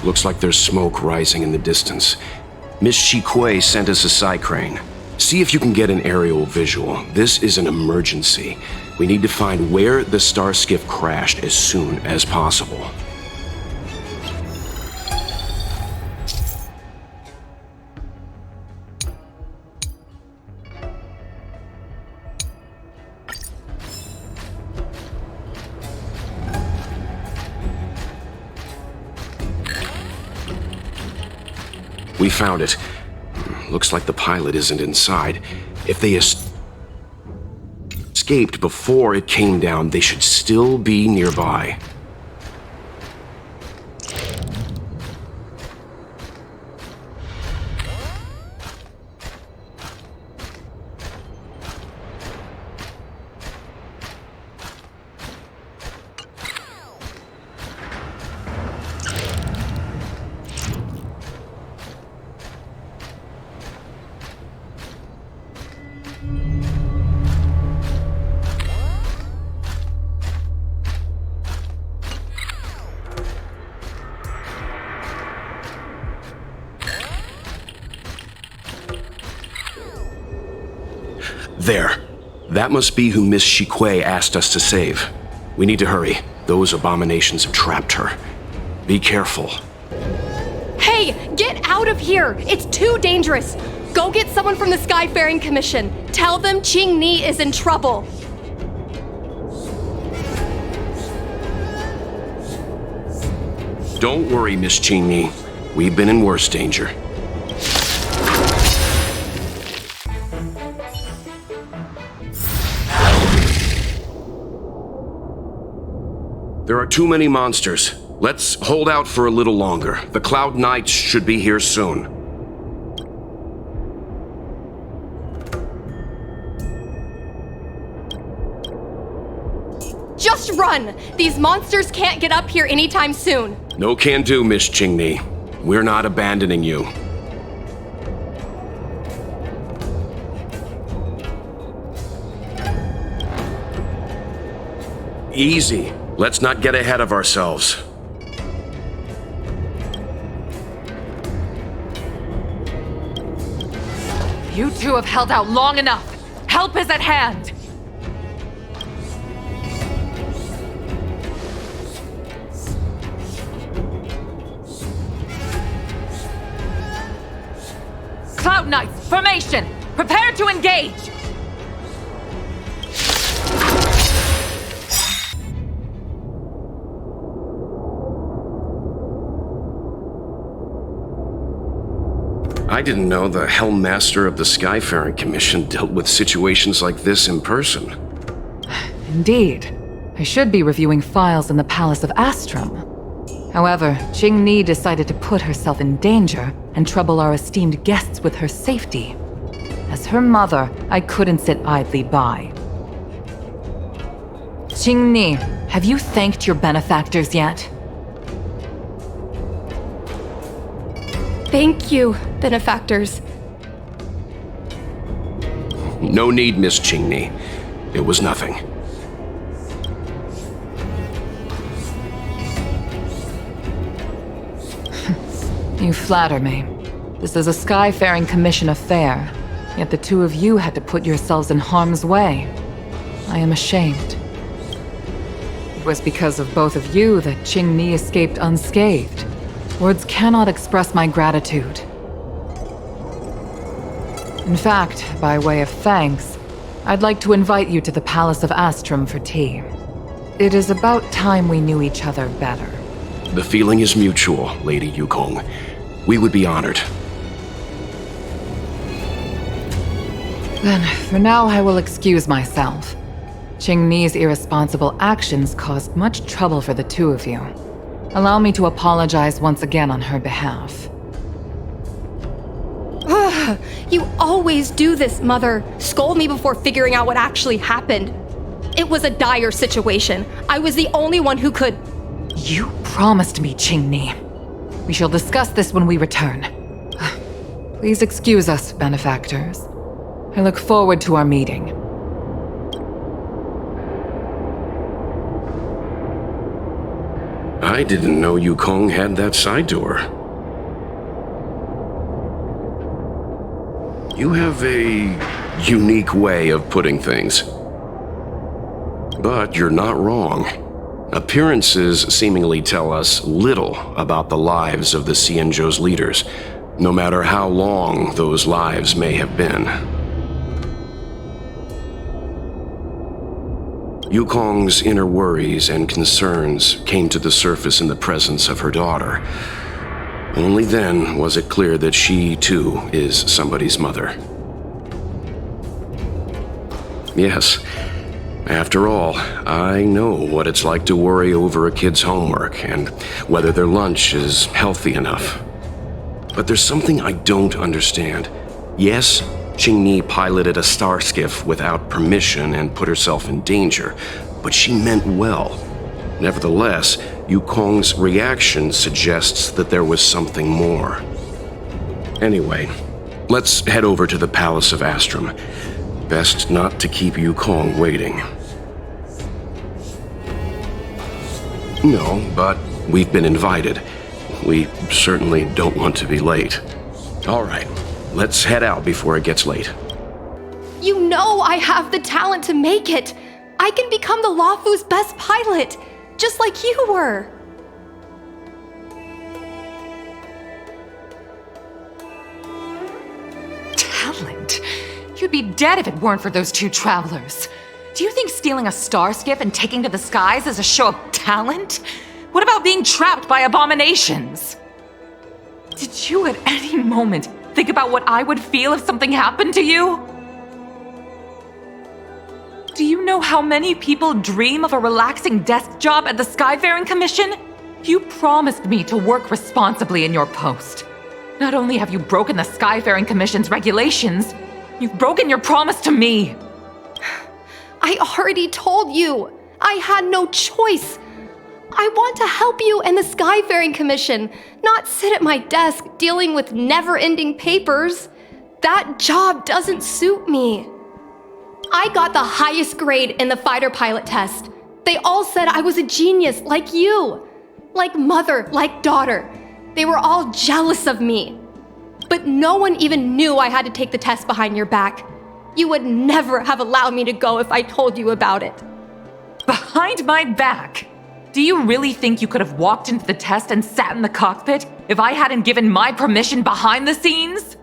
Looks like there's smoke rising in the distance. Miss Shikue sent us a psi crane. See if you can get an aerial visual. This is an emergency. We need to find where the star skiff crashed as soon as possible. We found it. Looks like the pilot isn't inside. If they escaped before it came down, they should still be nearby. There. That must be who Miss Shikue asked us to save. We need to hurry. Those abominations have trapped her. Be careful. Hey, get out of here! It's too dangerous! Go get someone from the Skyfaring Commission. Tell them Qing Ni is in trouble. Don't worry, Miss Qing Ni. We've been in worse danger. There are too many monsters. Let's hold out for a little longer. The Cloud Knights should be here soon. Just run! These monsters can't get up here anytime soon. No can do, Miss Qing Ni. We're not abandoning you. Easy. Let's not get ahead of ourselves. You two have held out long enough. Help is at hand. Cloud Knights, formation! Prepare to engage! I didn't know the Helm Master of the Skyfaring Commission dealt with situations like this in person. Indeed. I should be reviewing files in the Palace of Astrum. However, Qing Ni decided to put herself in danger and trouble our esteemed guests with her safety. As her mother, I couldn't sit idly by. Qing Ni, have you thanked your benefactors yet? Thank you, benefactors. No need, Miss Qing Ni. It was nothing. You flatter me. This is a Skyfaring Commission affair, yet the two of you had to put yourselves in harm's way. I am ashamed. It was because of both of you that Qing Ni escaped unscathed. Words cannot express my gratitude. In fact, by way of thanks, I'd like to invite you to the Palace of Astrum for tea. It is about time we knew each other better. The feeling is mutual, Lady Yukong. We would be honored. Then, for now, I will excuse myself. Qing Ni's irresponsible actions caused much trouble for the two of you. Allow me to apologize once again on her behalf. Ugh, you always do this, Mother. Scold me before figuring out what actually happened. It was a dire situation. I was the only one who could... You promised me, Qing Ni. We shall discuss this when we return. Please excuse us, benefactors. I look forward to our meeting. I didn't know Yukong had that side to her. You have a unique way of putting things. But you're not wrong. Appearances seemingly tell us little about the lives of the Xianzhou's leaders, no matter how long those lives may have been. Yukong's inner worries and concerns came to the surface in the presence of her daughter. Only then was it clear that she, too, is somebody's mother. Yes, after all, I know what it's like to worry over a kid's homework and whether their lunch is healthy enough. But there's something I don't understand. Yes, Qingni piloted a star skiff without permission and put herself in danger, but she meant well. Nevertheless, Yukong's reaction suggests that there was something more. Anyway, let's head over to the Palace of Astrum. Best not to keep Yukong waiting. No, but we've been invited. We certainly don't want to be late. All right, let's head out before it gets late. You know I have the talent to make it. I can become the Luofu's best pilot, just like you were. Talent? You'd be dead if it weren't for those two travelers. Do you think stealing a star skiff and taking to the skies is a show of talent? What about being trapped by abominations? Did you at any moment think about what I would feel if something happened to you? Do you know how many people dream of a relaxing desk job at the Skyfaring Commission? You promised me to work responsibly in your post. Not only have you broken the Skyfaring Commission's regulations, you've broken your promise to me. I already told you. I had no choice. I want to help you and the Skyfaring Commission, not sit at my desk dealing with never-ending papers. That job doesn't suit me. I got the highest grade in the fighter pilot test. They all said I was a genius, like you. Like mother, like daughter. They were all jealous of me. But no one even knew I had to take the test behind your back. You would never have allowed me to go if I told you about it. Behind my back? Do you really think you could have walked into the test and sat in the cockpit if I hadn't given my permission behind the scenes?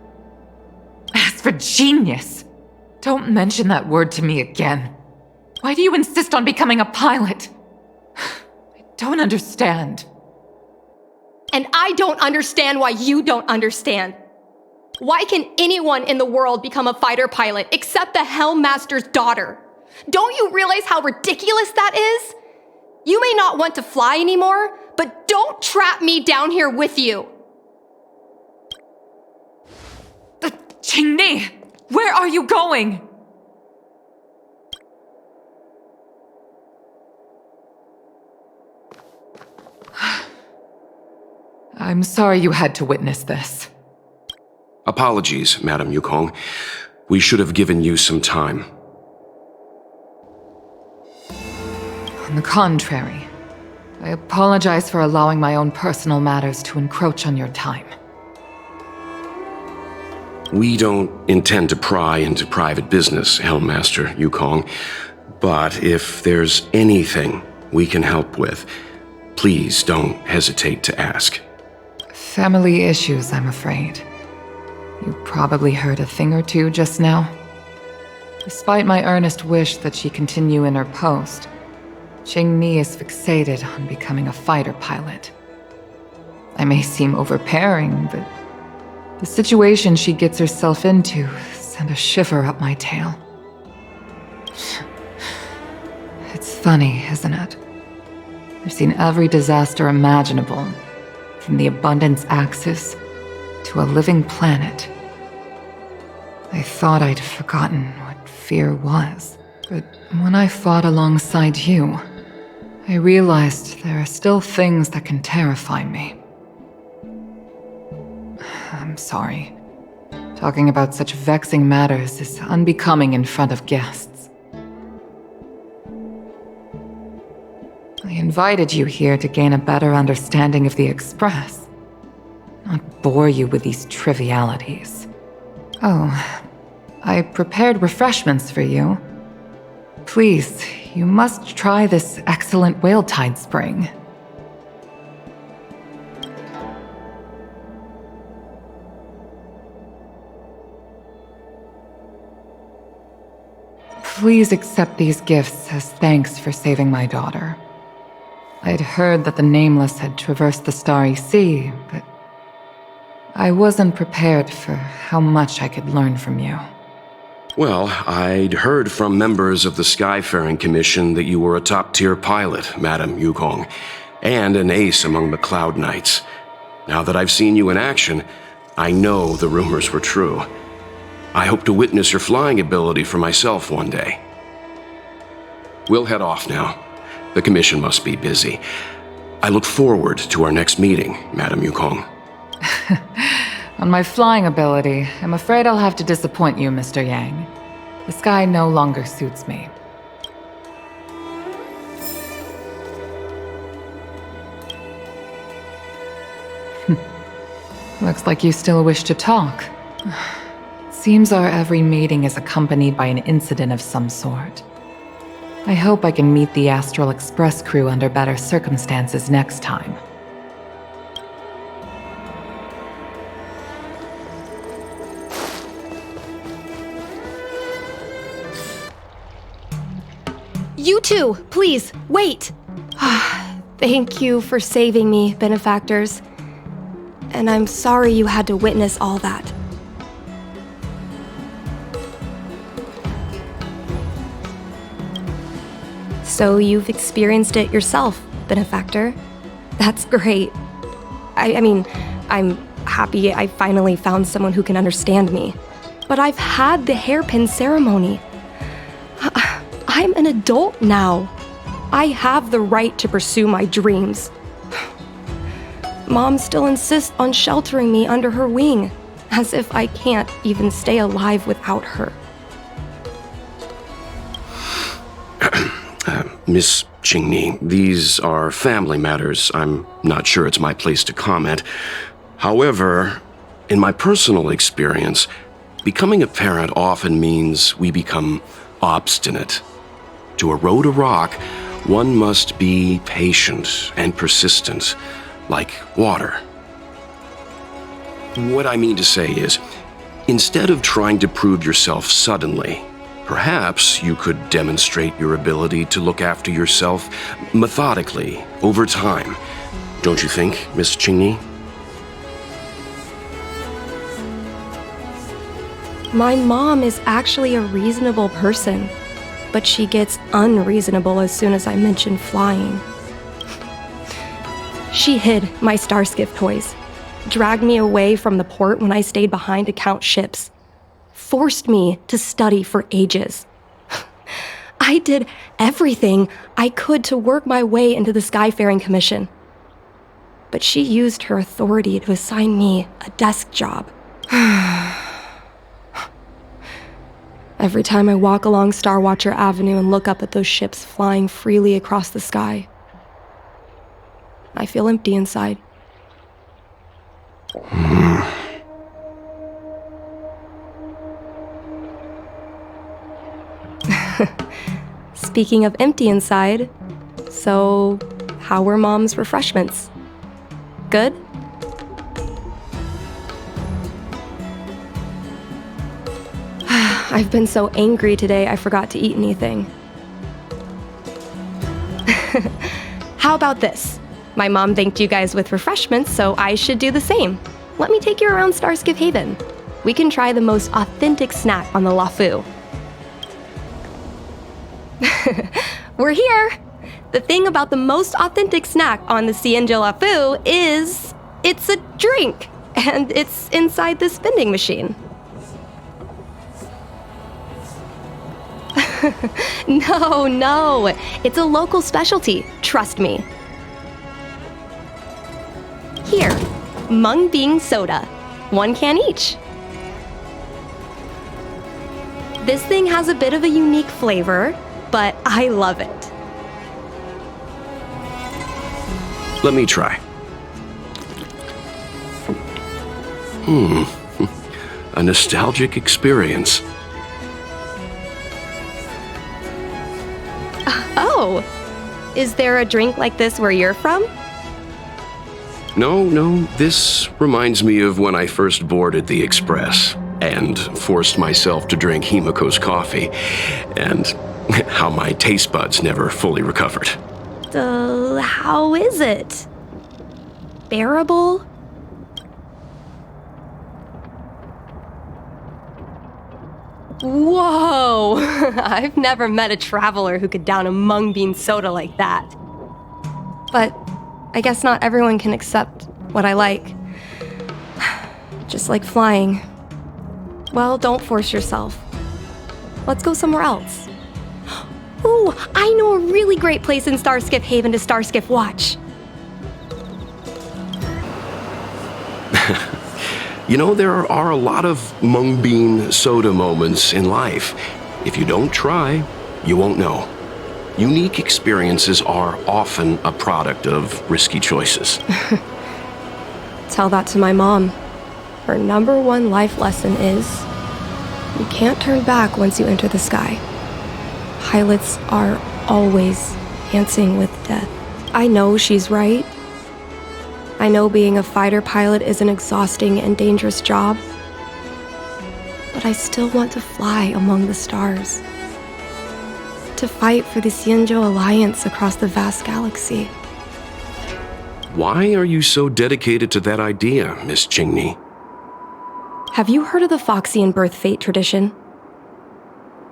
As for genius, don't mention that word to me again. Why do you insist on becoming a pilot? I don't understand. And I don't understand why you don't understand. Why can anyone in the world become a fighter pilot except the Helmmaster's daughter? Don't you realize how ridiculous that is? You may not want to fly anymore, but don't trap me down here with you. Qingni, where are you going? I'm sorry you had to witness this. Apologies, Madam Yukong. We should have given you some time. On the contrary, I apologize for allowing my own personal matters to encroach on your time. We don't intend to pry into private business, Helmmaster Yukong. But if there's anything we can help with, please don't hesitate to ask. Family issues, I'm afraid. You probably heard a thing or two just now. Despite my earnest wish that she continue in her post, Qingni is fixated on becoming a fighter pilot. I may seem overbearing, but the situation she gets herself into sent a shiver up my tail. It's funny, isn't it? I've seen every disaster imaginable, from the abundance axis to a living planet. I thought I'd forgotten what fear was, but when I fought alongside you, I realized there are still things that can terrify me. I'm sorry. Talking about such vexing matters is unbecoming in front of guests. I invited you here to gain a better understanding of the Express, not bore you with these trivialities. Oh, I prepared refreshments for you. Please, you must try this excellent whale tide spring. Please accept these gifts as thanks for saving my daughter. I'd heard that the Nameless had traversed the Starry Sea, but I wasn't prepared for how much I could learn from you. Well, I'd heard from members of the Skyfaring Commission that you were a top-tier pilot, Madam Yukong, and an ace among the Cloud Knights. Now that I've seen you in action, I know the rumors were true. I hope to witness your flying ability for myself one day. We'll head off now. The Commission must be busy. I look forward to our next meeting, Madam Yukong. On my flying ability, I'm afraid I'll have to disappoint you, Mr. Yang. The sky no longer suits me. Looks like you still wish to talk. Seems our every meeting is accompanied by an incident of some sort. I hope I can meet the Astral Express crew under better circumstances next time. You two, please, wait! Thank you for saving me, benefactors. And I'm sorry you had to witness all that. So you've experienced it yourself, benefactor. That's great. I mean, I'm happy I finally found someone who can understand me. But I've had the hairpin ceremony. I'm an adult now. I have the right to pursue my dreams. Mom still insists on sheltering me under her wing, as if I can't even stay alive without her. Miss Qingni, these are family matters. I'm not sure it's my place to comment. However, in my personal experience, becoming a parent often means we become obstinate. To erode a rock, one must be patient and persistent, like water. What I mean to say is, instead of trying to prove yourself suddenly, perhaps you could demonstrate your ability to look after yourself methodically, over time. Don't you think, Miss Qingni? My mom is actually a reasonable person, but she gets unreasonable as soon as I mention flying. She hid my Starskiff toys, dragged me away from the port when I stayed behind to count ships, forced me to study for ages. I did everything I could to work my way into the Skyfaring Commission. But she used her authority to assign me a desk job. Every time I walk along Starwatcher Avenue and look up at those ships flying freely across the sky, I feel empty inside. Speaking of empty inside, so how were Mom's refreshments? Good? I've been so angry today I forgot to eat anything. How about this? My mom thanked you guys with refreshments, so I should do the same. Let me take you around Starskiff Haven. We can try the most authentic snack on the LaFu. We're here! The thing about the most authentic snack on the Cienjo LaFu is it's a drink, and it's inside this vending machine. No, it's a local specialty, trust me. Here, Mung Bean Soda, 1 can each. This thing has a bit of a unique flavor, but I love it. Let me try. A nostalgic experience. Oh, is there a drink like this where you're from? No, this reminds me of when I first boarded the Express and forced myself to drink Himiko's coffee, and how my taste buds never fully recovered. How is it? Bearable? Whoa! I've never met a traveler who could down a mung bean soda like that. But I guess not everyone can accept what I like. Just like flying. Well, don't force yourself. Let's go somewhere else. Ooh, I know a really great place in Starskiff Haven to Starskiff watch. You know, there are a lot of mung bean soda moments in life. If you don't try, you won't know. Unique experiences are often a product of risky choices. Tell that to my mom. Her #1 life lesson is, you can't turn back once you enter the sky. Pilots are always dancing with death. I know she's right. I know being a fighter pilot is an exhausting and dangerous job. But I still want to fly among the stars. To fight for the Xianzhou Alliance across the vast galaxy. Why are you so dedicated to that idea, Miss Jingni? Have you heard of the Foxian birth fate tradition?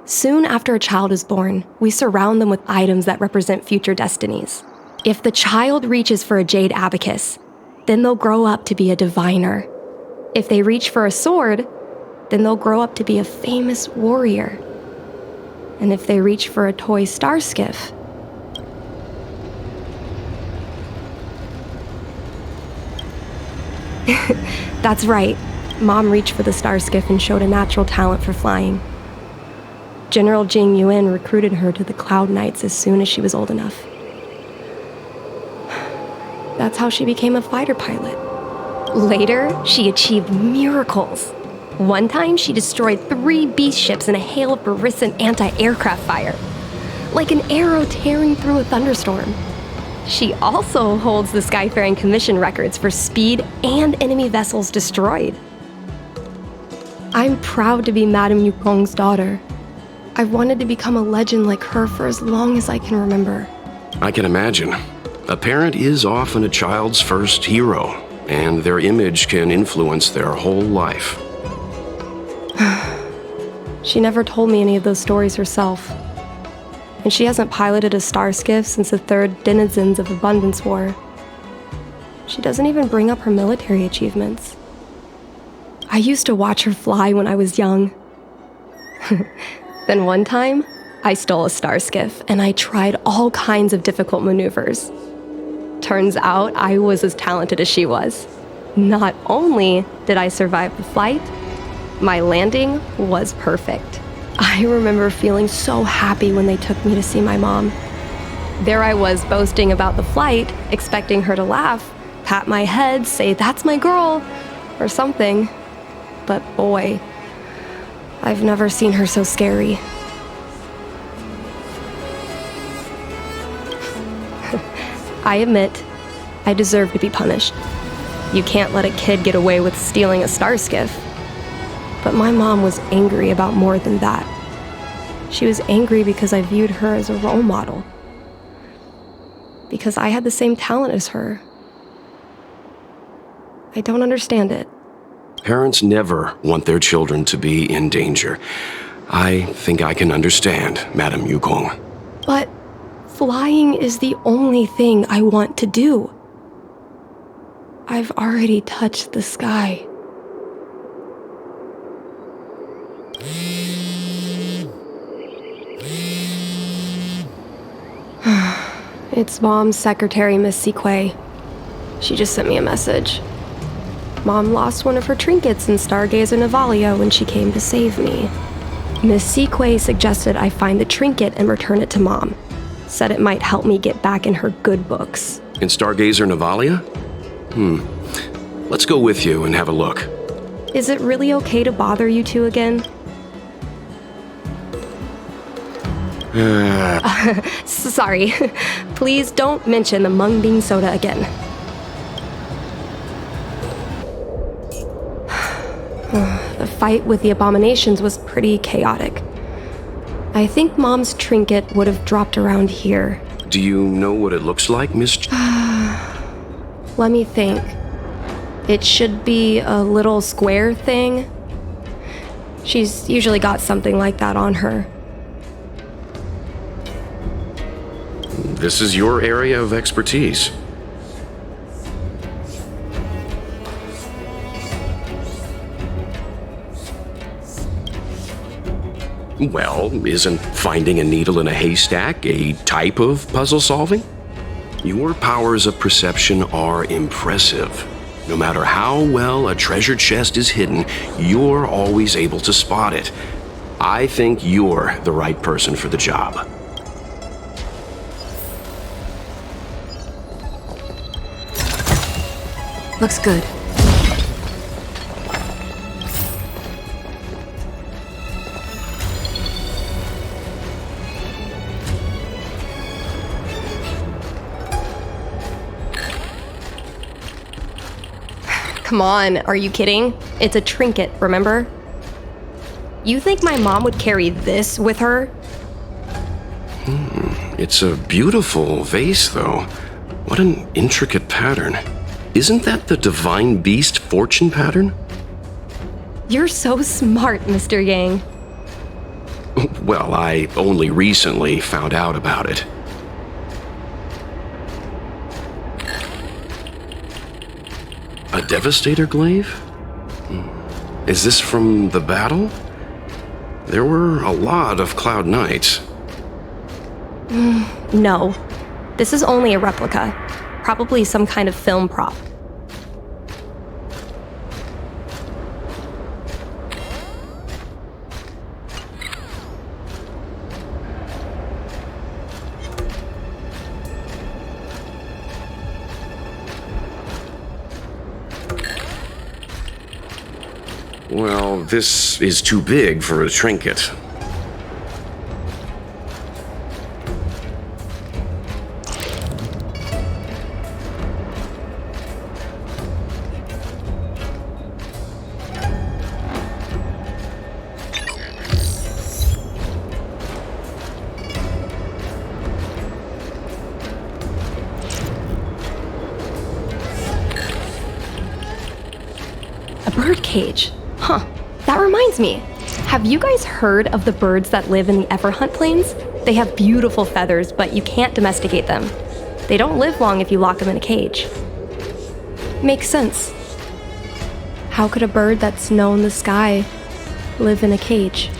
Soon after a child is born, we surround them with items that represent future destinies. If the child reaches for a jade abacus, then they'll grow up to be a diviner. If they reach for a sword, then they'll grow up to be a famous warrior. And if they reach for a toy starskiff, that's right. Mom reached for the starskiff and showed a natural talent for flying. General Jing Yuan recruited her to the Cloud Knights as soon as she was old enough. That's how she became a fighter pilot. Later, she achieved miracles. One time, she destroyed 3 beast ships in a hail of Barissan anti-aircraft fire, like an arrow tearing through a thunderstorm. She also holds the Skyfaring Commission records for speed and enemy vessels destroyed. I'm proud to be Madame Yukong's daughter. I've wanted to become a legend like her for as long as I can remember. I can imagine. A parent is often a child's first hero, and their image can influence their whole life. She never told me any of those stories herself. And she hasn't piloted a starskiff since the 3rd Denizens of Abundance War. She doesn't even bring up her military achievements. I used to watch her fly when I was young. Then one time, I stole a starskiff and I tried all kinds of difficult maneuvers. Turns out I was as talented as she was. Not only did I survive the flight, my landing was perfect. I remember feeling so happy when they took me to see my mom. There I was boasting about the flight, expecting her to laugh, pat my head, say, "That's my girl," or something. But boy, I've never seen her so scary. I admit, I deserve to be punished. You can't let a kid get away with stealing a starskiff. But my mom was angry about more than that. She was angry because I viewed her as a role model. Because I had the same talent as her. I don't understand it. Parents never want their children to be in danger. I think I can understand, Madame Yukong. But flying is the only thing I want to do. I've already touched the sky. It's Mom's secretary, Miss Sequay. She just sent me a message. Mom lost one of her trinkets in Stargazer Navalia when she came to save me. Miss Sequay suggested I find the trinket and return it to Mom. Said it might help me get back in her good books. In Stargazer Navalia? Let's go with you and have a look. Is it really okay to bother you two again? Sorry. Please don't mention the mung bean soda again. The fight with the abominations was pretty chaotic. I think Mom's trinket would have dropped around here. Do you know what it looks like, Miss? Let me think. It should be a little square thing. She's usually got something like that on her. This is your area of expertise. Well, isn't finding a needle in a haystack a type of puzzle solving? Your powers of perception are impressive. No matter how well a treasure chest is hidden, you're always able to spot it. I think you're the right person for the job. Looks good. Come on, are you kidding? It's a trinket, remember? You think my mom would carry this with her? It's a beautiful vase, though. What an intricate pattern. Isn't that the divine beast fortune pattern? You're so smart, Mr. Yang. Well, I only recently found out about it. A Devastator glaive? Is this from the battle? There were a lot of Cloud Knights. No. This is only a replica. Probably some kind of film prop. Well, this is too big for a trinket. A bird cage. Huh. That reminds me. Have you guys heard of the birds that live in the Everhunt Plains? They have beautiful feathers, but you can't domesticate them. They don't live long if you lock them in a cage. Makes sense. How could a bird that's known the sky live in a cage?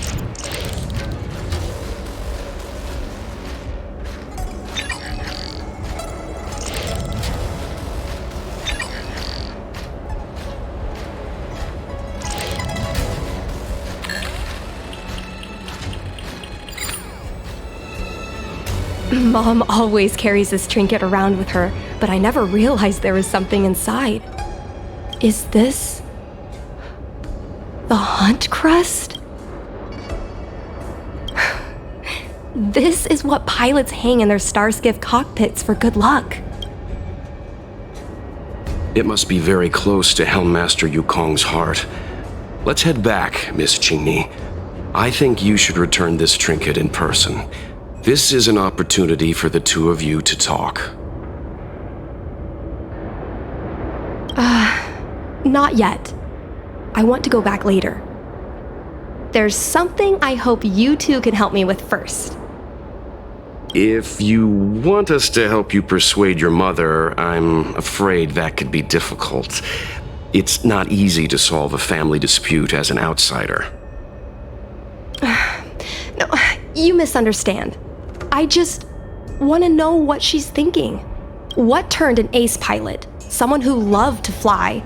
Mom always carries this trinket around with her, but I never realized there was something inside. Is this the hunt crest? This is what pilots hang in their starskiff cockpits for good luck. It must be very close to Helmmaster Yukong's heart. Let's head back, Miss Qingni. I think you should return this trinket in person. This is an opportunity for the two of you to talk. Not yet. I want to go back later. There's something I hope you two can help me with first. If you want us to help you persuade your mother, I'm afraid that could be difficult. It's not easy to solve a family dispute as an outsider. No, you misunderstand. I just want to know what she's thinking. What turned an ace pilot, someone who loved to fly,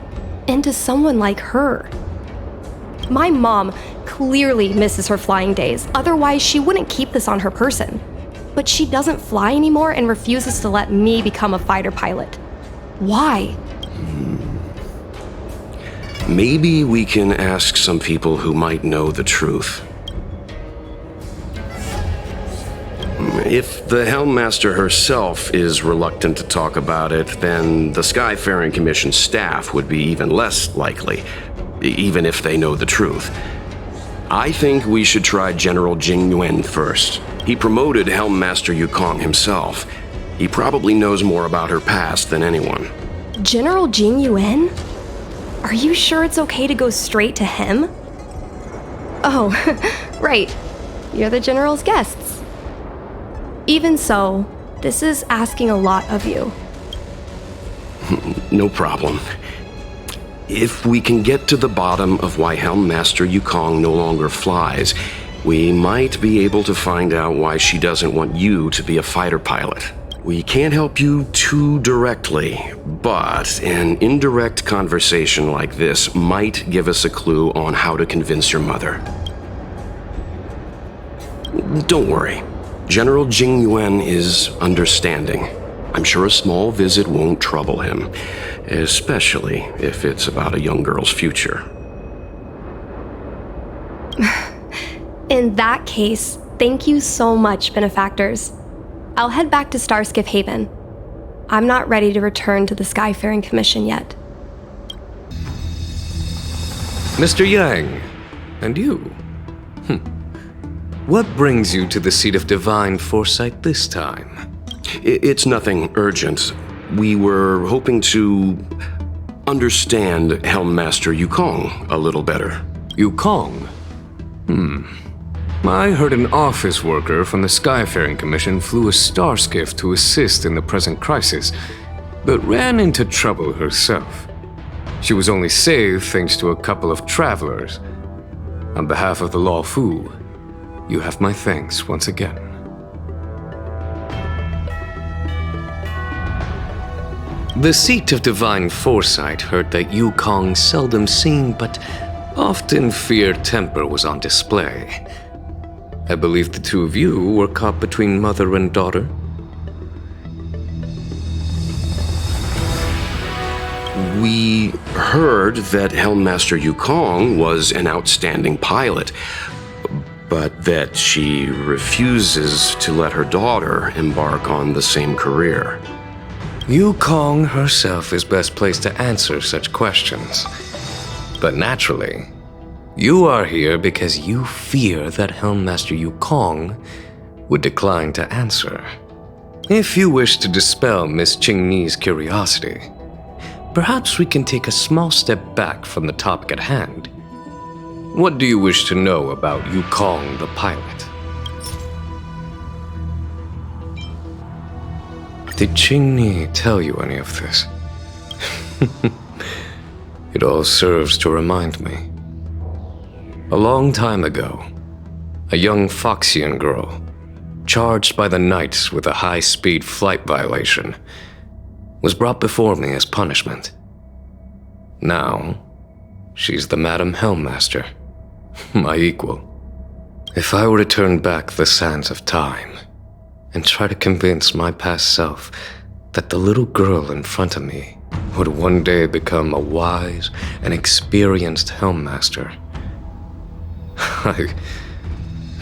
into someone like her? My mom clearly misses her flying days, otherwise she wouldn't keep this on her person. but she doesn't fly anymore and refuses to let me become a fighter pilot. Why? Maybe we can ask some people who might know the truth. If the Helmmaster herself is reluctant to talk about it, then the Skyfaring Commission staff would be even less likely, even if they know the truth. I think we should try General Jing Yuan first. He promoted Helmmaster Yukong himself. He probably knows more about her past than anyone. General Jing Yuan? Are you sure it's okay to go straight to him? Oh, right. You're the General's guests. Even so, this is asking a lot of you. No problem. If we can get to the bottom of why Helmmaster Yukong no longer flies, we might be able to find out why she doesn't want you to be a fighter pilot. We can't help you too directly, but an indirect conversation like this might give us a clue on how to convince your mother. Don't worry. General Jing Yuan is understanding. I'm sure a small visit won't trouble him, especially if it's about a young girl's future. In that case, thank you so much, benefactors. I'll head back to Starskiff Haven. I'm not ready to return to the Skyfaring Commission yet. Mr. Yang, and you? What brings you to the seat of divine foresight this time? It's nothing urgent. We were hoping to understand Helmmaster Yukong a little better. Yukong? I heard an office worker from the Skyfaring Commission flew a star skiff to assist in the present crisis, but ran into trouble herself. She was only saved thanks to a couple of travelers. On behalf of the Law Fu, you have my thanks once again. The seat of divine foresight heard that Yukong's seldom seen but often feared temper was on display. I believe the two of you were caught between mother and daughter. We heard that Helmmaster Yukong was an outstanding pilot, but that she refuses to let her daughter embark on the same career. Yukong herself is best placed to answer such questions. But naturally, you are here because you fear that Helmmaster Yukong would decline to answer. If you wish to dispel Miss Qingni's curiosity, perhaps we can take a small step back from the topic at hand. What do you wish to know about Yukong the pilot? Did Qingni tell you any of this? It all serves to remind me. A long time ago, a young Foxian girl, charged by the Knights with a high-speed flight violation, was brought before me as punishment. Now, she's the Madam Helmmaster, my equal. If I were to turn back the sands of time and try to convince my past self that the little girl in front of me would one day become a wise and experienced Helmmaster,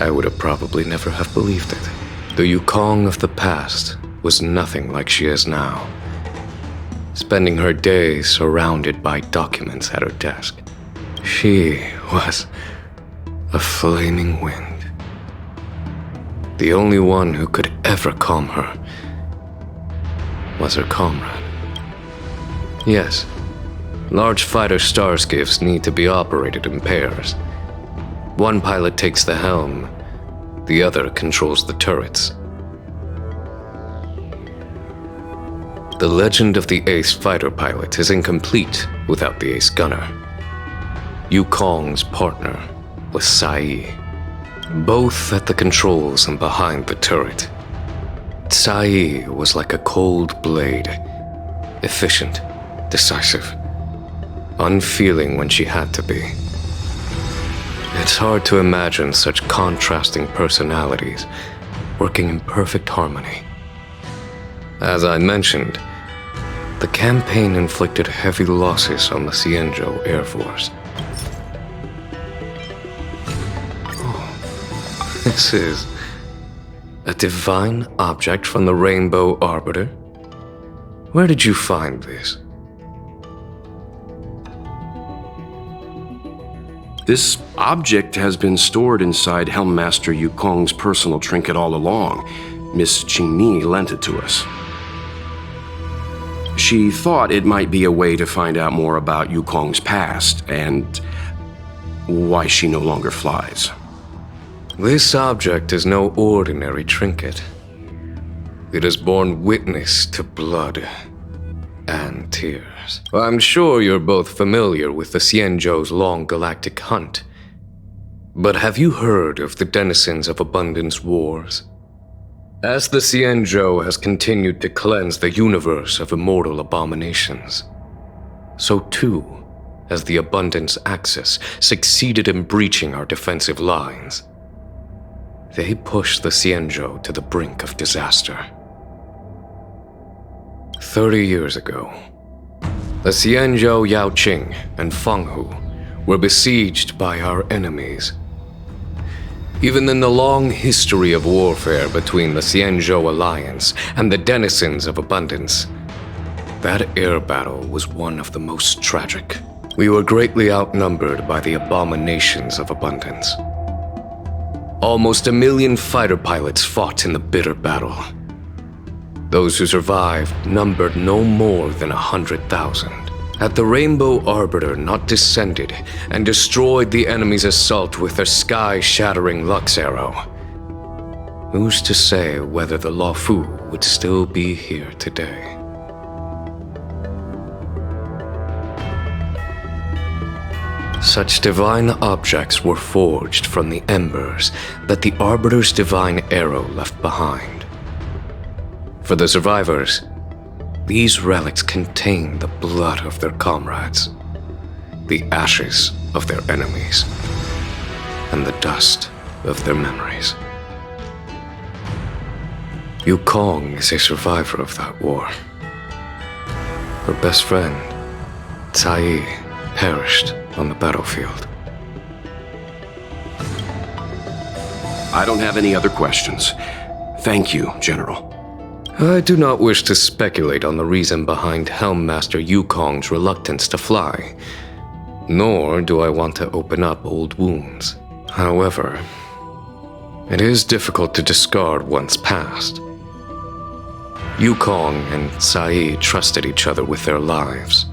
I would have probably never have believed it. The Yukong of the past was nothing like she is now, spending her days surrounded by documents at her desk. She was a flaming wind. The only one who could ever calm her was her comrade. Yes, large fighter starskiffs need to be operated in pairs. One pilot takes the helm, the other controls the turrets. The legend of the ace fighter pilot is incomplete without the ace gunner. Yukong's partner was Sai, both at the controls and behind the turret. Sai was like a cold blade, efficient, decisive, unfeeling when she had to be. It's hard to imagine such contrasting personalities working in perfect harmony. As I mentioned, the campaign inflicted heavy losses on the Xianzhou Air Force. This is a divine object from the Rainbow Arbiter? Where did you find this? This object has been stored inside Helmmaster Yukong's personal trinket all along. Miss Qingni lent it to us. She thought it might be a way to find out more about Yukong's past and why she no longer flies. This object is no ordinary trinket. It has borne witness to blood and tears. I'm sure you're both familiar with the Xianzhou's long galactic hunt. But have you heard of the Denizens of Abundance Wars? As the Xianzhou has continued to cleanse the universe of immortal abominations, so too has the Abundance Axis succeeded in breaching our defensive lines. They pushed the Xianzhou to the brink of disaster. 30 years ago, the Xianzhou Yaoqing and Fenghu were besieged by our enemies. Even in the long history of warfare between the Xianzhou Alliance and the Denizens of Abundance, that air battle was one of the most tragic. We were greatly outnumbered by the abominations of Abundance. Almost 1 million fighter pilots fought in the bitter battle. Those who survived numbered no more than 100,000. Had the Rainbow Arbiter not descended and destroyed the enemy's assault with their sky-shattering Lux Arrow, who's to say whether the Luofu would still be here today? Such divine objects were forged from the embers that the Arbiter's divine arrow left behind. For the survivors, these relics contain the blood of their comrades, the ashes of their enemies, and the dust of their memories. Yukong is a survivor of that war. Her best friend, Cai, perished on the battlefield. I don't have any other questions. Thank you, General. I do not wish to speculate on the reason behind Helmmaster Yukong's reluctance to fly, nor do I want to open up old wounds. However, it is difficult to discard one's past. Yukong and Cai trusted each other with their lives.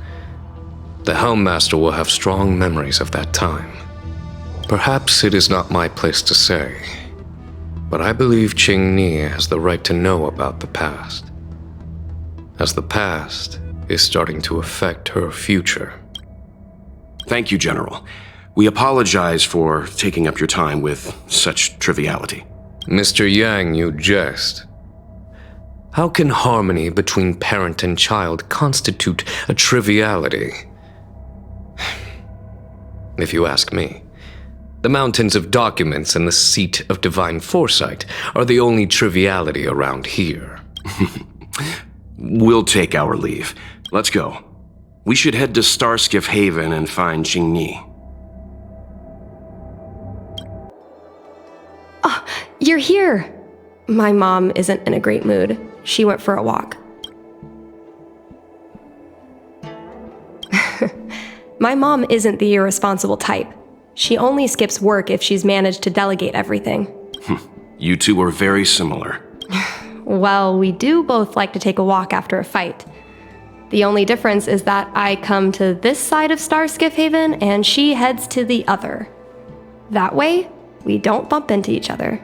The Helmmaster will have strong memories of that time. Perhaps it is not my place to say, but I believe Qingni has the right to know about the past, as the past is starting to affect her future. Thank you, General. We apologize for taking up your time with such triviality. Mr. Yang, you jest. How can harmony between parent and child constitute a triviality? If you ask me, the mountains of documents and the seat of divine foresight are the only triviality around here. We'll take our leave. Let's go. We should head to Starskiff Haven and find Qingni. Oh, you're here! My mom isn't in a great mood. She went for a walk. My mom isn't the irresponsible type. She only skips work if she's managed to delegate everything. You two are very similar. Well, we do both like to take a walk after a fight. The only difference is that I come to this side of Starskiff Haven and she heads to the other. That way, we don't bump into each other.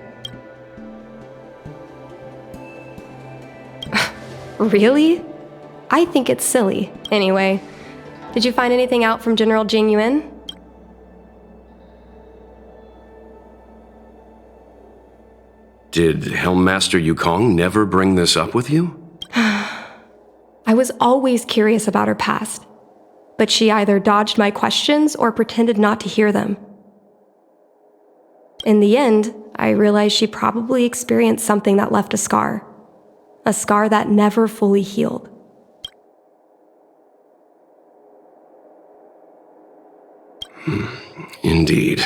Really? I think it's silly. Anyway, did you find anything out from General Jing Yuan? Did Helmmaster Yukong never bring this up with you? I was always curious about her past, but she either dodged my questions or pretended not to hear them. In the end, I realized she probably experienced something that left a scar. A scar that never fully healed. Indeed.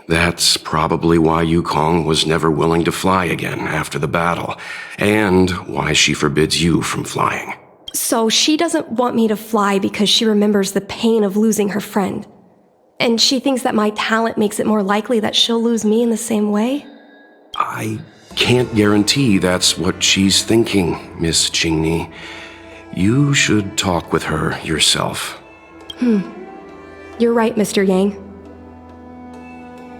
That's probably why Yukong was never willing to fly again after the battle, and why she forbids you from flying. So she doesn't want me to fly because she remembers the pain of losing her friend. And she thinks that my talent makes it more likely that she'll lose me in the same way? I can't guarantee that's what she's thinking, Miss Qingni. You should talk with her yourself. You're right, Mr. Yang.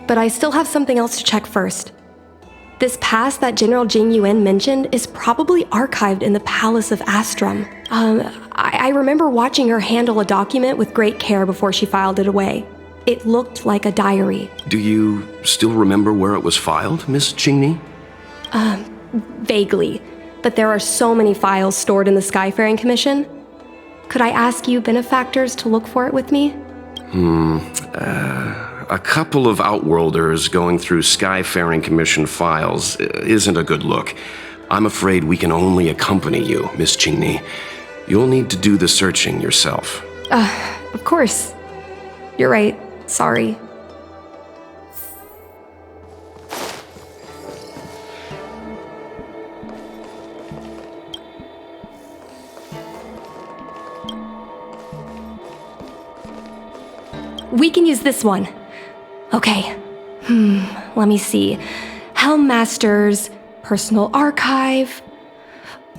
But I still have something else to check first. This pass that General Jing Yuan mentioned is probably archived in the Palace of Astrum. I remember watching her handle a document with great care before she filed it away. It looked like a diary. Do you still remember where it was filed, Miss Qingni? Vaguely. But there are so many files stored in the Skyfaring Commission. Could I ask you benefactors to look for it with me? A couple of Outworlders going through Skyfaring Commission files isn't a good look. I'm afraid we can only accompany you, Miss Qingni. You'll need to do the searching yourself. Of course. You're right. Sorry. We can use this one. Okay. Let me see. Helmmaster's personal archive.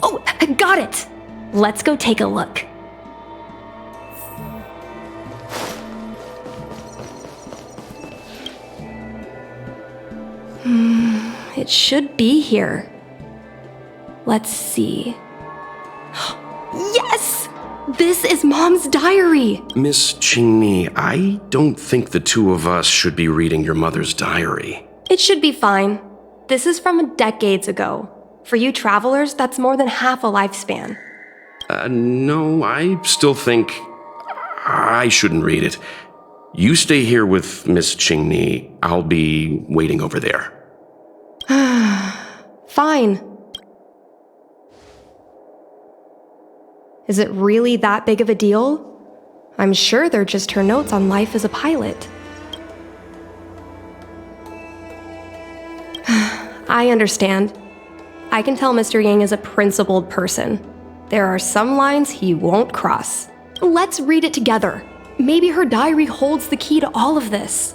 Oh, I got it! Let's go take a look. It should be here. Let's see. Yes! This is Mom's diary! Miss Qingni, I don't think the two of us should be reading your mother's diary. It should be fine. This is from decades ago. For you travelers, that's more than half a lifespan. No, I still think I shouldn't read it. You stay here with Miss Qingni. I'll be waiting over there. Fine. Is it really that big of a deal? I'm sure they're just her notes on life as a pilot. I understand. I can tell Mr. Yang is a principled person. There are some lines he won't cross. Let's read it together. Maybe her diary holds the key to all of this.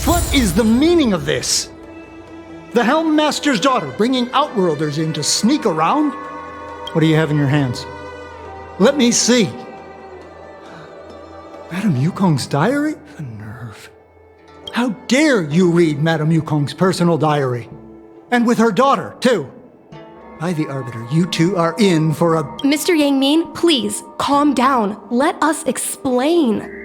What is the meaning of this? The Helmmaster's daughter bringing Outworlders in to sneak around? What do you have in your hands? Let me see. Madame Yukong's diary? The nerve. How dare you read Madame Yukong's personal diary? And with her daughter, too. By the Arbiter, you two are in for a... Mr. Yang Min, please, calm down. Let us explain.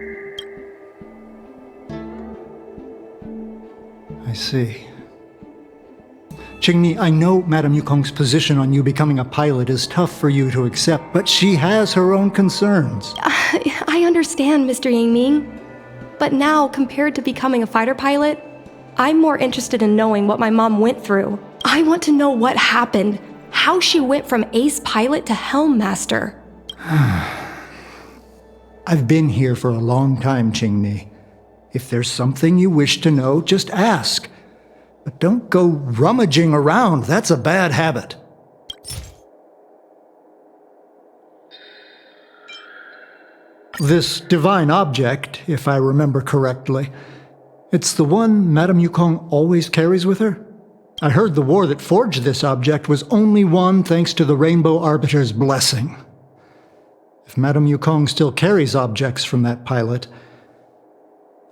I see. Qingni, I know Madame Yukong's position on you becoming a pilot is tough for you to accept, but she has her own concerns. I understand, Mr. Yang Ming. But now, compared to becoming a fighter pilot, I'm more interested in knowing what my mom went through. I want to know what happened, how she went from ace pilot to helm master. I've been here for a long time, Qingni. If there's something you wish to know, just ask. But don't go rummaging around. That's a bad habit. This divine object, if I remember correctly, it's the one Madame Yukong always carries with her? I heard the war that forged this object was only won thanks to the Rainbow Arbiter's blessing. If Madame Yukong still carries objects from that pilot,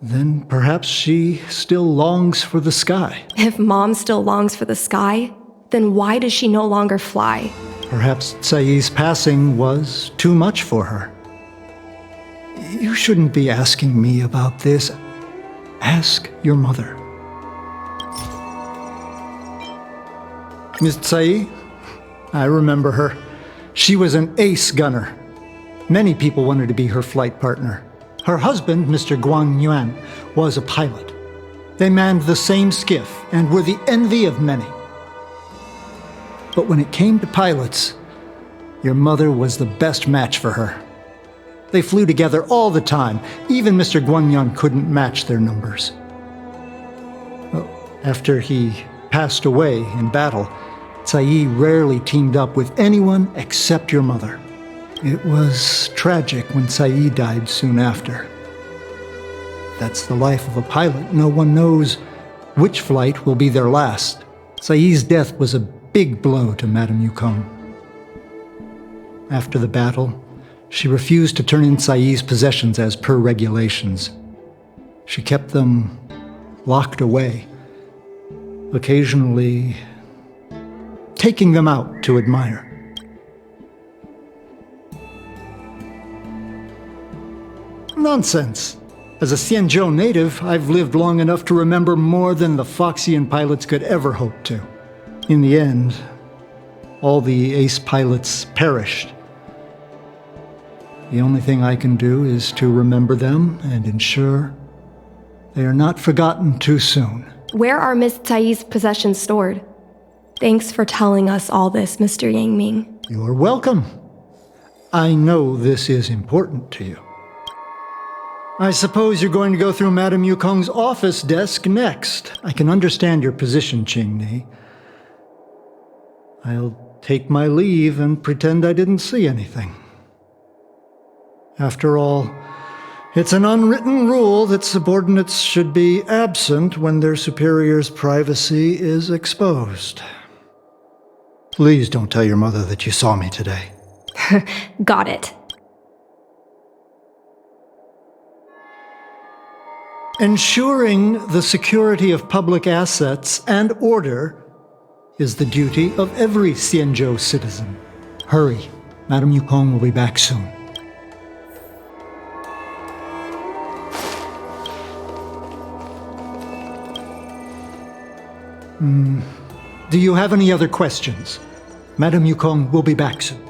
then perhaps she still longs for the sky. If Mom still longs for the sky, then why does she no longer fly? Perhaps Tsai's passing was too much for her. You shouldn't be asking me about this. Ask your mother. Miss Tsai, I remember her. She was an ace gunner. Many people wanted to be her flight partner. Her husband, Mr. Guang Yuan, was a pilot. They manned the same skiff and were the envy of many. But when it came to pilots, your mother was the best match for her. They flew together all the time. Even Mr. Guangyang couldn't match their numbers. Well, after he passed away in battle, Tsai rarely teamed up with anyone except your mother. It was tragic when Tsai died soon after. That's the life of a pilot. No one knows which flight will be their last. Tsai's death was a big blow to Madame Yukong. After the battle, she refused to turn in Tsai's possessions as per regulations. She kept them locked away, occasionally taking them out to admire. Nonsense. As a Xianzhou native, I've lived long enough to remember more than the Foxian pilots could ever hope to. In the end, all the ace pilots perished. The only thing I can do is to remember them and ensure they are not forgotten too soon. Where are Miss Tsai's possessions stored? Thanks for telling us all this, Mr. Yang Ming. You're welcome. I know this is important to you. I suppose you're going to go through Madame Yukong's office desk next. I can understand your position, Qingni. I'll take my leave and pretend I didn't see anything. After all, it's an unwritten rule that subordinates should be absent when their superior's privacy is exposed. Please don't tell your mother that you saw me today. Got it. Ensuring the security of public assets and order is the duty of every Xianzhou citizen. Hurry, Madame Yukong will be back soon. Do you have any other questions? Madame Yukong will be back soon.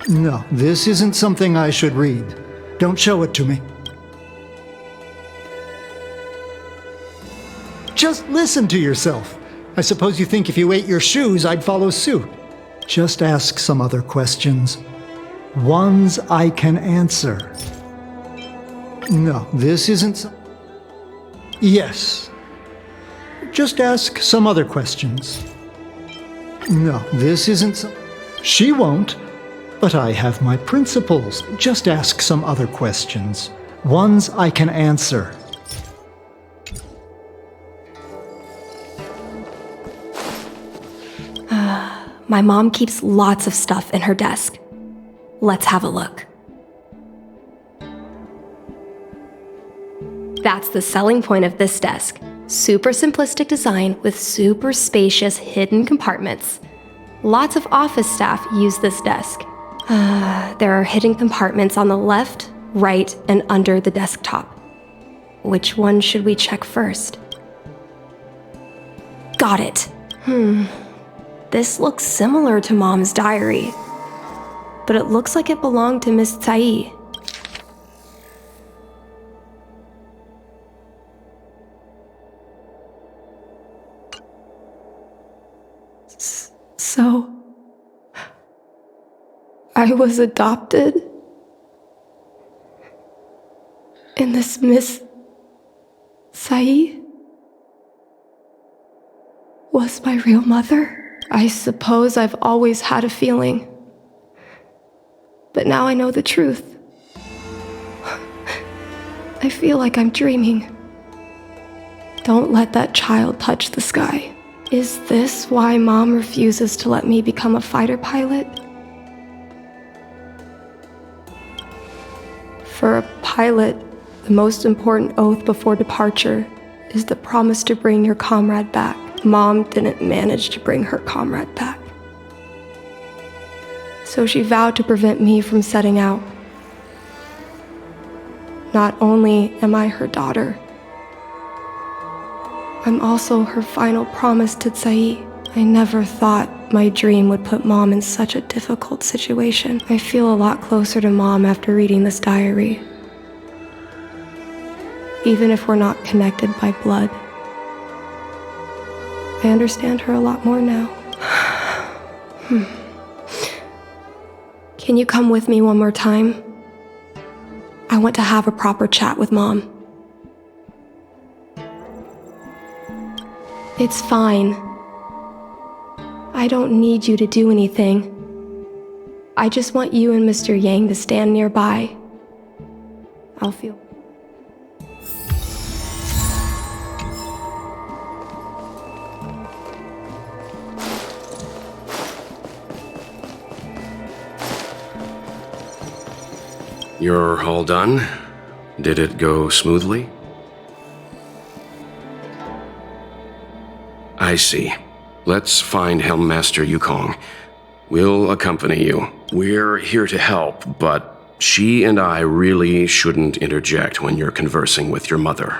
No, this isn't something I should read. Don't show it to me. Just listen to yourself. I suppose you think if you ate your shoes, I'd follow suit. Just ask some other questions. Ones I can answer. No, this isn't Yes. Just ask some other questions. No, this isn't She won't. But I have my principles. Just ask some other questions. Ones I can answer. My mom keeps lots of stuff in her desk. Let's have a look. That's the selling point of this desk. Super simplistic design with super spacious hidden compartments. Lots of office staff use this desk. There are hidden compartments on the left, right, and under the desktop. Which one should we check first? Got it. This looks similar to Mom's diary, but it looks like it belonged to Miss Tsai. So, I was adopted? And this Miss Tsai was my real mother? I suppose I've always had a feeling. But now I know the truth. I feel like I'm dreaming. Don't let that child touch the sky. Is this why Mom refuses to let me become a fighter pilot? For a pilot, the most important oath before departure is the promise to bring your comrade back. Mom didn't manage to bring her comrade back. So she vowed to prevent me from setting out. Not only am I her daughter, I'm also her final promise to Tsai. I never thought my dream would put Mom in such a difficult situation. I feel a lot closer to Mom after reading this diary. Even if we're not connected by blood, I understand her a lot more now. Can you come with me one more time? I want to have a proper chat with Mom. It's fine. I don't need you to do anything. I just want you and Mr. Yang to stand nearby. I'll feel... You're all done? Did it go smoothly? I see. Let's find Helmmaster Yukong. We'll accompany you. We're here to help, but she and I really shouldn't interject when you're conversing with your mother.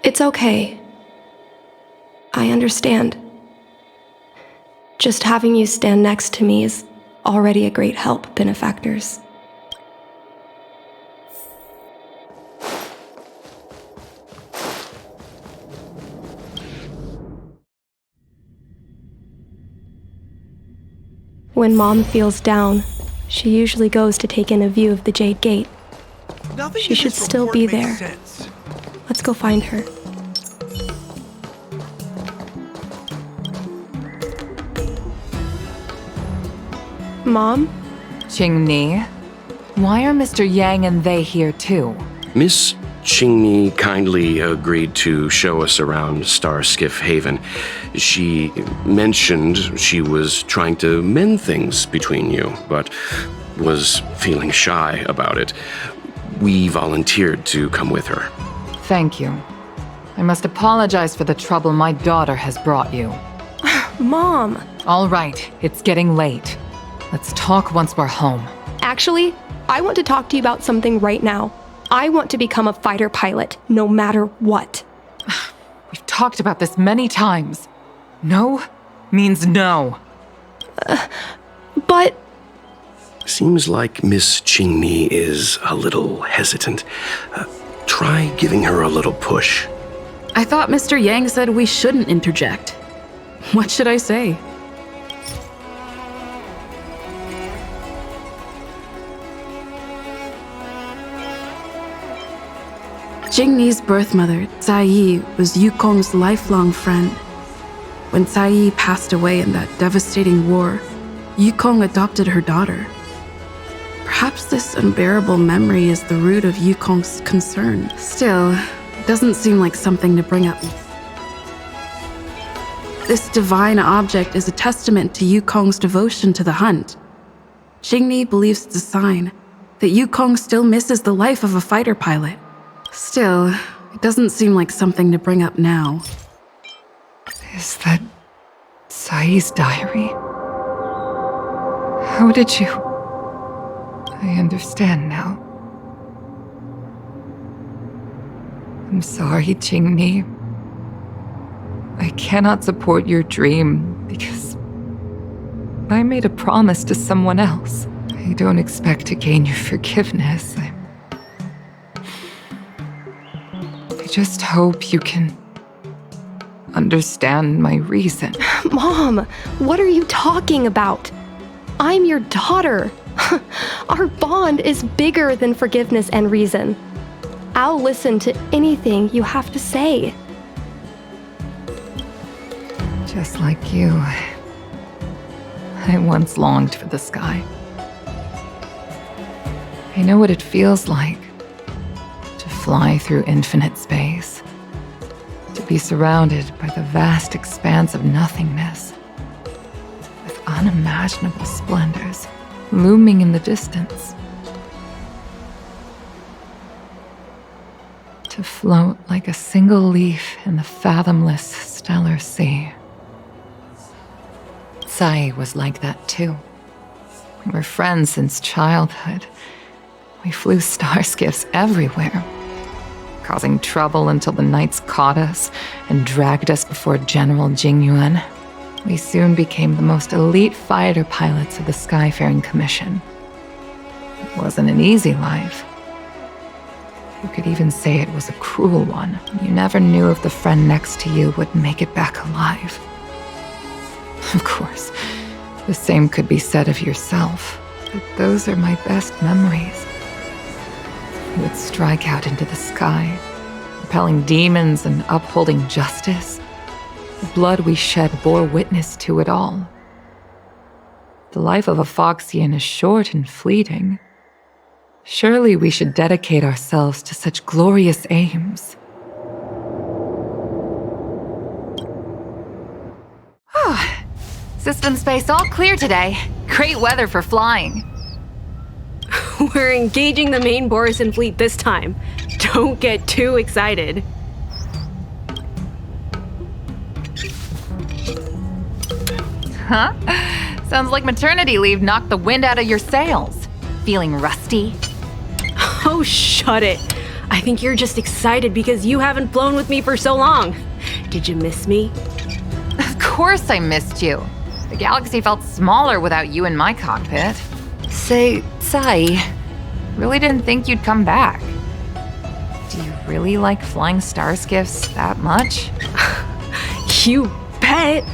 It's okay. I understand. Just having you stand next to me is already a great help, benefactors. When Mom feels down, she usually goes to take in a view of the Jade Gate. She should still be there. Let's go find her. Mom? Qingni, why are Mr. Yang and they here too? Miss Qingni kindly agreed to show us around Star Skiff Haven. She mentioned she was trying to mend things between you, but was feeling shy about it. We volunteered to come with her. Thank you. I must apologize for the trouble my daughter has brought you. Mom! All right, it's getting late. Let's talk once we're home. Actually, I want to talk to you about something right now. I want to become a fighter pilot, no matter what. We've talked about this many times. No means no. But... Seems like Miss Qingni is a little hesitant. Try giving her a little push. I thought Mr. Yang said we shouldn't interject. What should I say? Jingni's birth mother, Tsai Yi, was Yukong's lifelong friend. When Tsai Yi passed away in that devastating war, Yukong adopted her daughter. Perhaps this unbearable memory is the root of Yukong's concern. Still, it doesn't seem like something to bring up. This divine object is a testament to Yukong's devotion to the hunt. Jingni believes it's a sign that Yukong still misses the life of a fighter pilot. Still, it doesn't seem like something to bring up now. Is that Tsai's diary? How did you... I understand now. I'm sorry, Qingni. I cannot support your dream because I made a promise to someone else. I don't expect to gain your forgiveness. I just hope you can understand my reason. Mom, what are you talking about? I'm your daughter. Our bond is bigger than forgiveness and reason. I'll listen to anything you have to say. Just like you, I once longed for the sky. I know what it feels like to fly through infinite space, to be surrounded by the vast expanse of nothingness, with unimaginable splendors looming in the distance. To float like a single leaf in the fathomless stellar sea. Sai was like that too. We were friends since childhood. We flew star skiffs everywhere, causing trouble until the knights caught us and dragged us before General Jingyuan. We soon became the most elite fighter pilots of the Skyfaring Commission. It wasn't an easy life. You could even say it was a cruel one. You never knew if the friend next to you would make it back alive. Of course, the same could be said of yourself, but those are my best memories. We would strike out into the sky, repelling demons and upholding justice. The blood we shed bore witness to it all. The life of a Foxian is short and fleeting. Surely we should dedicate ourselves to such glorious aims. System space all clear today. Great weather for flying. We're engaging the main Borison fleet this time. Don't get too excited. Huh? Sounds like maternity leave knocked the wind out of your sails. Feeling rusty? Oh, shut it. I think you're just excited because you haven't flown with me for so long. Did you miss me? Of course I missed you. The galaxy felt smaller without you in my cockpit. Say, Sai, really didn't think you'd come back. Do you really like flying star skiffs that much? You bet.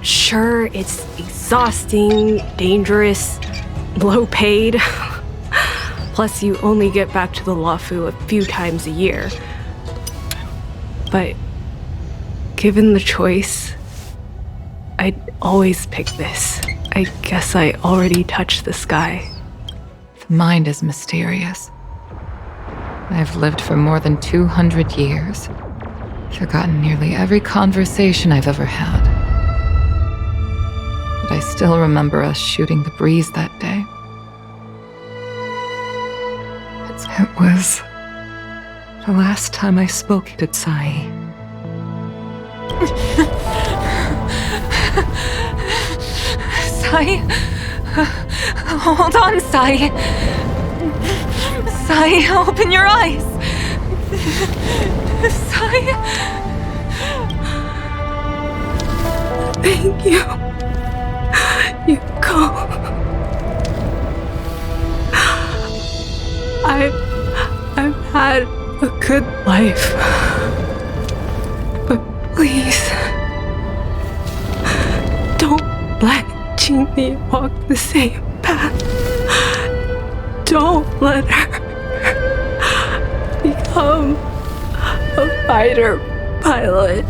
Sure, it's exhausting, dangerous, low paid. Plus, you only get back to the Luofu a few times a year. But given the choice, I'd always pick this. I guess I already touched the sky. The mind is mysterious. I've lived for more than 200 years. Forgotten nearly every conversation I've ever had. But I still remember us shooting the breeze that day. It was the last time I spoke to Sai. Sai? Hold on, Sai. Sai, open your eyes. Sai? Thank you. Yukong. I've had a good life. But please, don't let Jinmi walk the same path. Don't let her become a fighter pilot.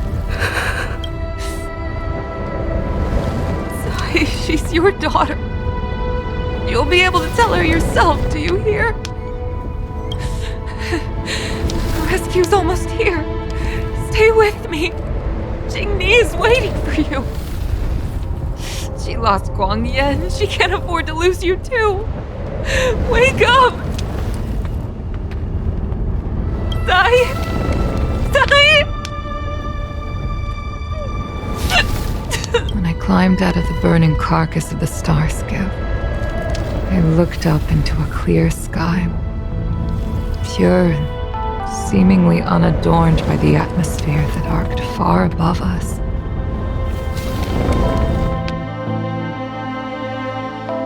Sai, she's your daughter. You'll be able to tell her yourself, do you hear? The rescue's almost here. Stay with me. Jingni is waiting for you. She lost Guang Yan. She can't afford to lose you too. Wake up! Sai! Sai! When I climbed out of the burning carcass of the star skiff, I looked up into a clear sky, pure and seemingly unadorned by the atmosphere that arced far above us.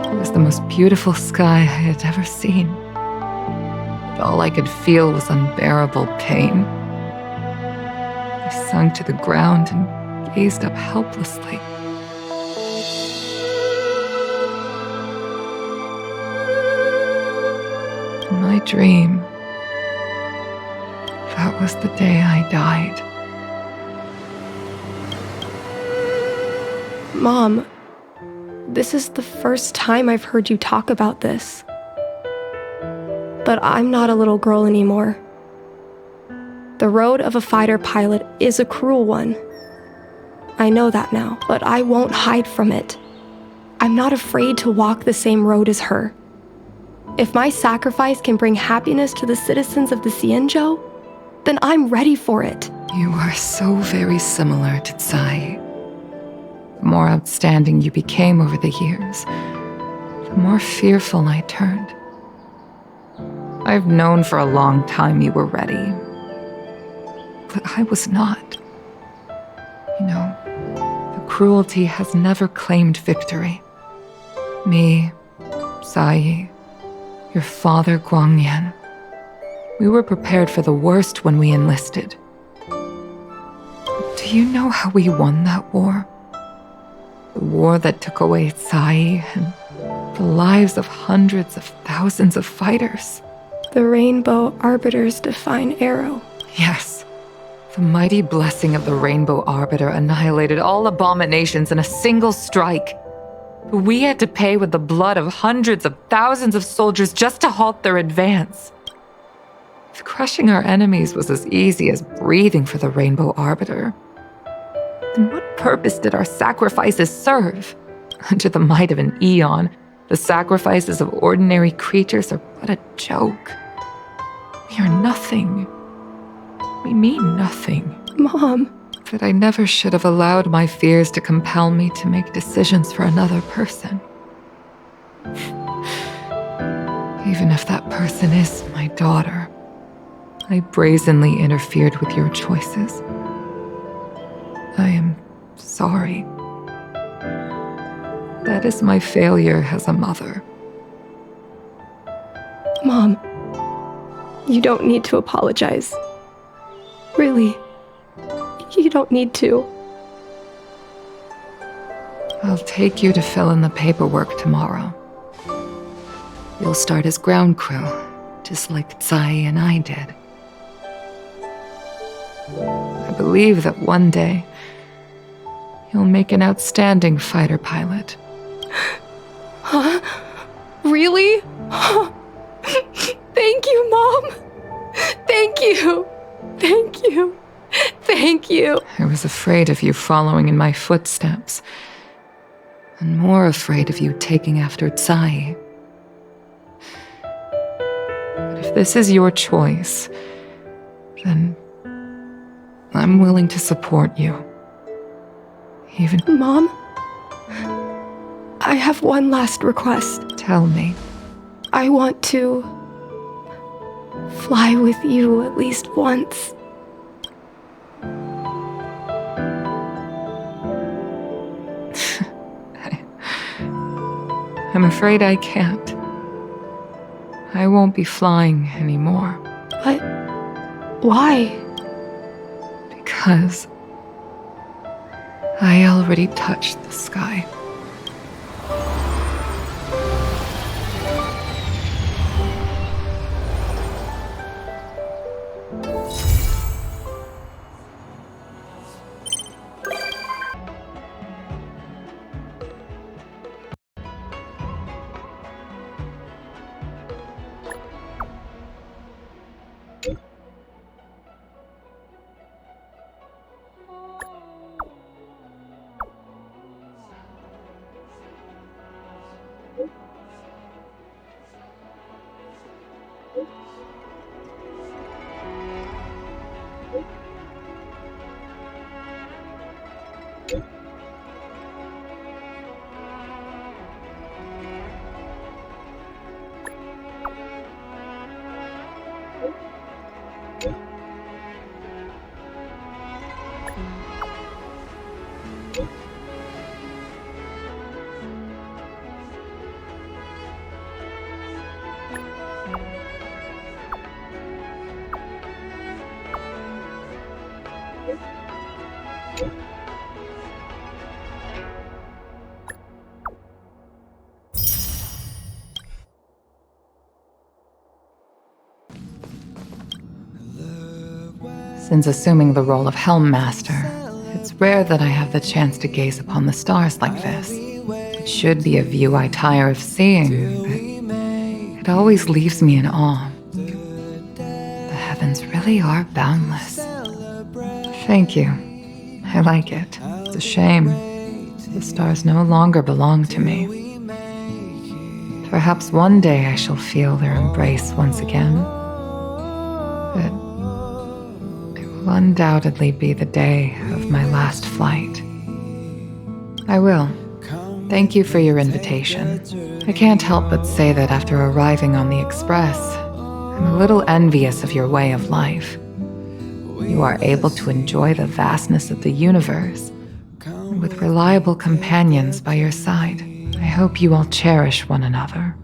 It was the most beautiful sky I had ever seen. But all I could feel was unbearable pain. I sunk to the ground and gazed up helplessly. In my dream, that was the day I died. Mom, this is the first time I've heard you talk about this. But I'm not a little girl anymore. The road of a fighter pilot is a cruel one. I know that now, but I won't hide from it. I'm not afraid to walk the same road as her. If my sacrifice can bring happiness to the citizens of the Xianzhou, then I'm ready for it. You are so very similar to Tsai. The more outstanding you became over the years, the more fearful I turned. I've known for a long time you were ready, but I was not. You know, the cruelty has never claimed victory. Me, Tsai, your father Guangyan, we were prepared for the worst when we enlisted. Do you know how we won that war? The war that took away Tsai and the lives of hundreds of thousands of fighters. The Rainbow Arbiter's divine arrow. Yes. The mighty blessing of the Rainbow Arbiter annihilated all abominations in a single strike. We had to pay with the blood of hundreds of thousands of soldiers just to halt their advance. If crushing our enemies was as easy as breathing for the Rainbow Arbiter, then what purpose did our sacrifices serve? Under the might of an eon, the sacrifices of ordinary creatures are but a joke. We are nothing. We mean nothing. Mom. But I never should have allowed my fears to compel me to make decisions for another person. Even if that person is my daughter, I brazenly interfered with your choices. I am sorry. That is my failure as a mother. Mom, you don't need to apologize. Really, you don't need to. I'll take you to fill in the paperwork tomorrow. You'll start as ground crew, just like Tsai and I did. I believe that one day, you'll make an outstanding fighter pilot. Huh? Really? Thank you, Mom. Thank you. Thank you. Thank you. I was afraid of you following in my footsteps, and more afraid of you taking after Tsai. But if this is your choice, then I'm willing to support you. Even... Mom, I have one last request. Tell me. I want to fly with you at least once. I'm afraid I can't. I won't be flying anymore. But why? Because I already touched the sky. Since assuming the role of Helm Master, it's rare that I have the chance to gaze upon the stars like this. It should be a view I tire of seeing, but it always leaves me in awe. The heavens really are boundless. Thank you. I like it. It's a shame. The stars no longer belong to me. Perhaps one day I shall feel their embrace once again. But will undoubtedly be the day of my last flight. I will. Thank you for your invitation. I can't help but say that after arriving on the Express, I'm a little envious of your way of life. You are able to enjoy the vastness of the universe, and with reliable companions by your side, I hope you all cherish one another.